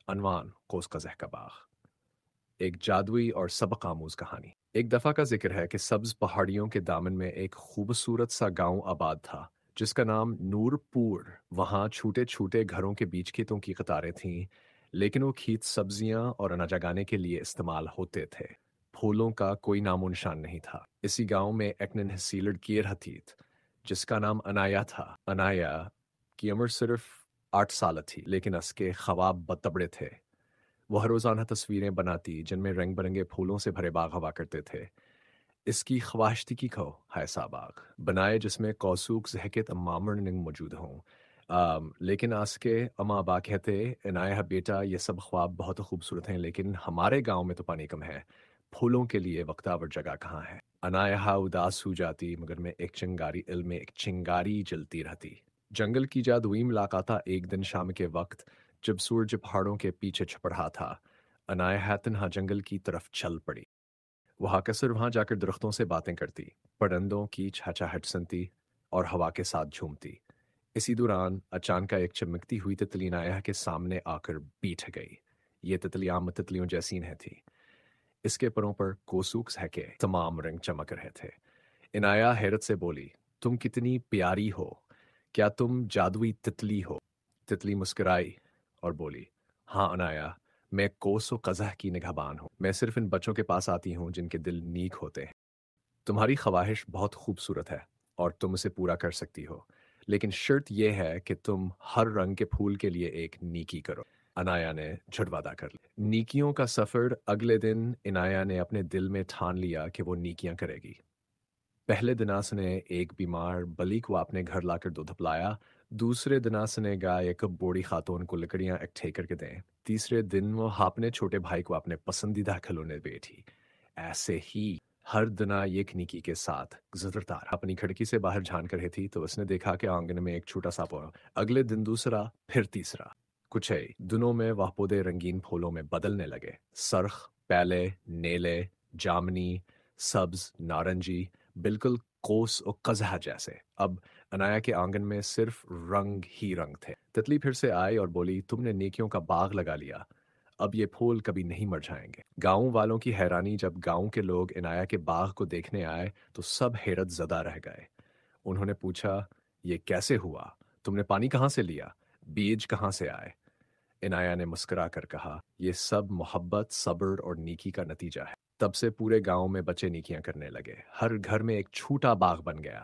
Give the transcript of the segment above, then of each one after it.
عنوان قوس قزح کا باغ، ایک جادوئی اور سبق آموز کہانی۔ ایک دفعہ کا ذکر ہے کہ سبز پہاڑیوں کے دامن میں ایک خوبصورت سا گاؤں آباد تھا جس کا نام نور پور۔ وہاں چھوٹے چھوٹے گھروں کے بیچ کھیتوں کی قطاریں تھیں، لیکن وہ کھیت سبزیاں اور اناج اگانے کے لیے استعمال ہوتے تھے۔ پھولوں کا کوئی نام و نشان نہیں تھا۔ اسی گاؤں میں ایک ننھسیلڑ کیر ہتھیت جس کا نام انایا تھا۔ انایا کی عمر صرف 8 سال تھی، لیکن اس کے خواب بتبڑے تھے۔ وہ ہر روزانہ تصویریں بناتی جن میں رنگ برنگے پھولوں سے بھرے باغ ہوا کرتے تھے۔ اس کی خواہشتی کو ایسا باغ بنائے جس میں کوسوک زہکت امامر ننگ موجود ہوں۔ لیکن آس کے اما ابا کہتے عنایہ بیٹا یہ سب خواب بہت خوبصورت ہیں، لیکن ہمارے گاؤں میں تو پانی کم ہے، پھولوں کے لیے وقتاور جگہ کہاں ہے؟ عنایہ اداس ہو جاتی، مگر میں ایک چنگاری علم میں ایک چنگاری جلتی رہتی۔ جنگل کی جادوئی ملاقات ایک دن شام کے وقت جب سورج پہاڑوں کے پیچھے چھپ رہا تھا، عنایہ تنہا جنگل کی طرف چل پڑی۔ وہ اکثر وہاں جا کر درختوں سے باتیں کرتی، پرندوں کی چھچاہٹ سنتی اور ہوا کے ساتھ جھومتی۔ اسی دوران اچانک ایک چمکتی ہوئی تتلی عنایہ کے سامنے آ کر بیٹھ گئی۔ یہ تتلی عام تتلیوں جیسی نہ تھی۔ اس کے پروں پر کوسوک ہے تمام رنگ چمک رہے تھے۔ عنایہ حیرت سے بولی، تم کتنی پیاری ہو، کیا تم جادوئی تتلی ہو؟ تتلی مسکرائی اور بولی، ہاں عنایہ، میں کوس و قزح کی نگہبان ہوں۔ میں صرف ان بچوں کے پاس آتی ہوں جن کے دل نیک ہوتے ہیں۔ تمہاری خواہش بہت خوبصورت ہے اور تم اسے پورا کر سکتی ہو، لیکن شرط یہ ہے کہ تم ہر رنگ کے پھول کے لیے ایک نیکی کرو۔ عنایہ نے جھٹ وعدہ کر لی۔ نیکیوں کا سفر۔ اگلے دن عنایہ نے اپنے دل میں ٹھان لیا کہ وہ نیکیاں کرے گی۔ پہلے دن اس نے ایک بیمار بلی کو اپنے گھر لا کر دودھ پلایا۔ دوسرے دن اس نے گائے ایک بوڑھی خاتون کو لکڑیاں اکٹھے کر کے دیں۔ تیسرے دن وہ اپنے چھوٹے بھائی کو اپنے پسندیدہ کھلونے بیٹھی۔ ایسے ہی ہر دن ایک نیکی کے ساتھ گزرتا رہا۔ اپنی کھڑکی سے باہر جھان کر رہی تھی تو اس نے دیکھا کہ آنگن میں ایک چھوٹا سا پودا۔ اگلے دن دوسرا، پھر تیسرا۔ کچھ ہی دنوں میں وہ پودے رنگین پھولوں میں بدلنے لگے۔ سرخ، پیلے، نیلے، جامنی، سبز، نارنجی، بالکل قوس و قزح جیسے۔ اب عنایہ کے آنگن میں صرف رنگ ہی رنگ تھے۔ تتلی پھر سے آئی اور بولی، تم نے نیکیوں کا باغ لگا لیا، اب یہ پھول کبھی نہیں مر جائیں گے۔ گاؤں والوں کی حیرانی۔ جب گاؤں کے لوگ عنایہ کے باغ کو دیکھنے آئے تو سب حیرت زدہ رہ گئے۔ انہوں نے پوچھا، یہ کیسے ہوا؟ تم نے پانی کہاں سے لیا؟ بیج کہاں سے آئے؟ عنایہ نے مسکرا کر کہا، یہ سب محبت، صبر اور نیکی کا نتیجہ ہے۔ تب سے پورے گاؤں میں بچے نیکیاں کرنے لگے۔ ہر گھر میں ایک چھوٹا باغ بن گیا۔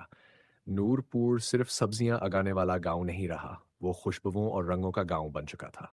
نور پور صرف سبزیاں اگانے والا گاؤں نہیں رہا، وہ خوشبوؤں اور رنگوں کا گاؤں بن چکا تھا۔